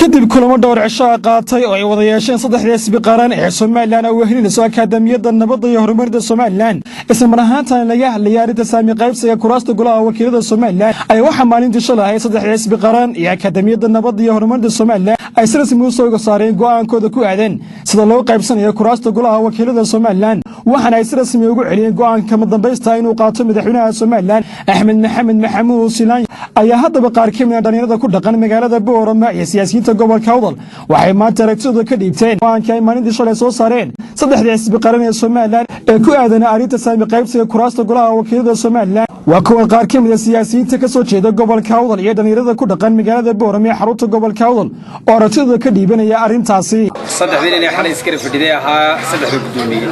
kadib kulamo dhowr cisho qaatay oo ay wada yeesheen saddexda xisbi qaran ee Soomaaliland oo wehelinayso Akaadamiyadda Nabadda iyo Horumarinta Soomaaliland isla marhaantan laga hadlayay arrinta saami qaybsiga kuraasta golaha wakiilada Soomaaliland ay waxa maalintii shalay saddexda xisbi qaran iyo Akaadamiyadda Nabadda iyo Horumarinta Soomaaliland ay si rasmi u soo saareen go'aankooda ku aadan sida loo qaybsanayo kuraasta golaha wakiilada Soomaaliland waxana ay si rasmi ugu celiyeen go'aanka madambaysta inuu qaato madaxweynaha Soomaaliland Axmed Maxamed Maxamuud Silaan ayaa haddaba qaar ka mid ah dhalinyarada ku dhaqan magaalada Boorama iyo siyaasiyiinta gobolka Awdal waxay maanta aragtidooda ka dhiibteen go'aanka ay maalintii shalay soo saareen saddexda xisbi qaran ee Soomaaliland ee ku aadan arrinta saami qaybsiga kuraasta golaha wakiilada Soomaaliland waa kuwa qaar ka mid ah siyaasiyiinta ka soo jeeda gobolka Awdal iyo dhalinyarada ku dhaqan magaalada Boorama ee xarunta gobolka Awdal oo aragtidooda ka dhiibanaya arrintaasi saddexdii inay xalay iskala fadhiday ahaa saddexda gudoomiye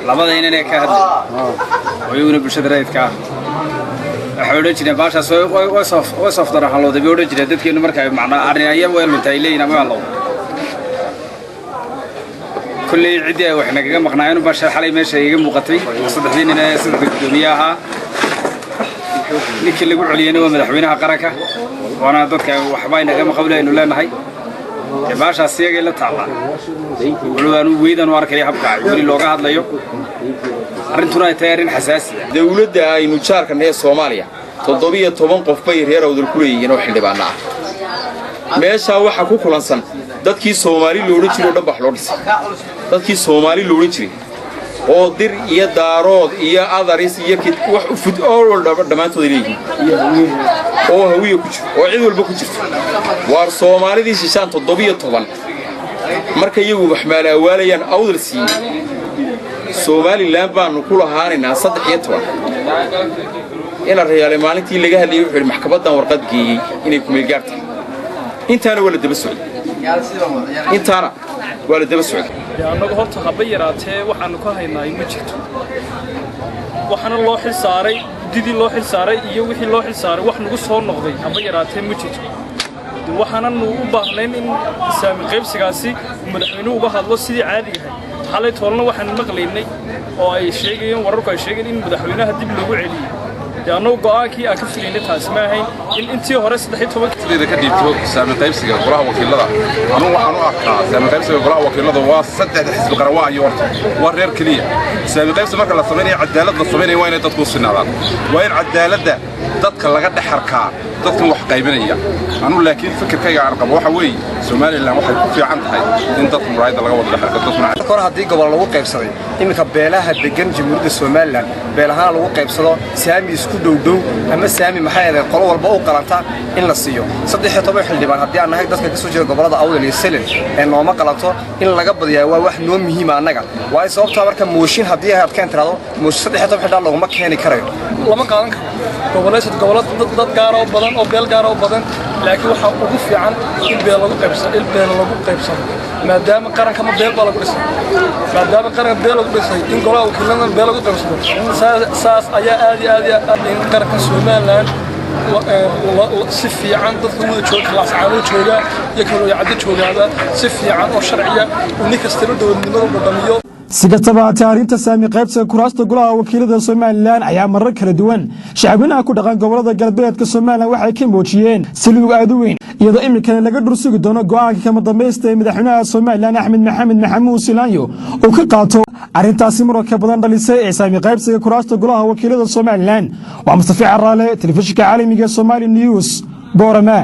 labada inay ka hadlay oo bulshada rayidka waxay jireen baashaas oo safdar halooday oo jireen dadkeenu markay macnaa arrinayeen way luntay leeyna ma law kulli cidi ay wax naga maqnaayeen baasha xalay meesha iga muuqatay saddexdii inay saddexda gudoomiye ahaa ninkii lagu celiyay waa madaxweynaha qaranka wana dadka waxba inaga maqawlayno leenahay baashaas iyaga la taala walaanu weedan arkay habka wali looga hadlayo arintuna ay tahay arin xasaasi ah dawladda aynu jaarkan ee Soomaaliya 17 qof bay reer Awdal ku leeyihiin oo xildhibaan ah meesha waxa ku kulansan dadkii Soomaali loo dhigay dhabax loo dhisay dadkii Soomaali loo dhigay oo dir iyo daarood iyo adaris iyo wax u fud oo dhamaantood leeyihiin oo hawiye ku jiro oo cid walba ku jirto waar Soomaalidii shishaan 17 markay iyagu wax maalawaalayaan Awdal si Soomaaliland baan ku lahaanina 13 ila reeyay maalintii laga hadlayay wuxuu maxkamadan warqad geeyay inay ku meel gaarto intaana wala daba socday intaana wala daba socday anagu horta haba yaraatee waxaanu ka haynaa ma jirto waxana loo xil saaray didii loo xil saaray iyo wixii loo xil saaray wax nagu soo noqday haba yaraatee ma jirto waxana u baahnayn in saami qaybsigaasi madaxweynuhu uga hadlo sidii caadiga ahay xalay toolna waxaan maqlaynay oo ay sheegayeen wararku ay sheegeen in madaxweynaha dib loogu celiyo yaano go'aankii aan ka filaynay taas ma ahayn in intii hore 13 ka dhiibto saami qaybsiga golaha wakiilada anu waxaan u arkaa saami qaybsiga golaha wakiilada waa saddexda xisbi qaran waa iyo waa reer kaliya saami qaybsiga marka la sameeyo cadaalad la sameeyo waa inay dadku sinaadaan waa in cadaaladda dadka laga dhaxarkaa dadka wax qaybinaya anu laakiin fikirkayga aan qabo waxa weey Soomaaliland waxay ku fiican tahay in dadku raayada laga wada dhaxarka dadku kor hadii gobol lagu qaybsaday iminka beelaha degan Jamhuuriyadda Soomaaliland beelaha lagu qaybsado saami isku dhow ama saami maxay ahayd qolo walba oo qalanta in la siiyo 13 xildhibaan hadii aan nahay dadka ka soo jeeda gobolada Awdal iyo Selen ee nooma qalanto in laga badiyaa waa wax noo muhiim ah anaga waa sababta marka mooshin hadii ay adkaan tirado mooshin 13 xildhibaan laguma keeni karayo lama qaadan karo dad gaar oo badan oo beel gaar oo badan laakiin waxa ugu fiican in beel lagu qaybsado maadaama qaranka ma beel lagu dhisay maadaama qaranka beel lagu dhisay in golaha wakiilada beel lagu qaybsado saas ayaa aad in qaranka Soomaaliland si fiican dadka wada jooga laascaano jooga iyo kale yacdi joogaada si fiican oo sharciya uu kasta dowladnimada u dhaqamiyo sigastaba arrinta saami qaybsiga kuraasta golaha wakiilada Soomaaliland ayaa marar kala duwan shacabinaha ku dhaqan gobolada galbeedka Soomaaliland waxay ka muujiyeen silug aad u weyn iyadoo imikana laga dhursugi doono go'aanka kama dambaysta ee madaxweynaha Soomaaliland Axmed Maxamed Maxamuud Silaan oo ka qaato arrintaasi marka badan dhalisay ee saami qaybsiga kuraasta golaha wakiilada Soomaaliland waa Mustafa Caraale telefishinka caalamiga Somali News Boorama.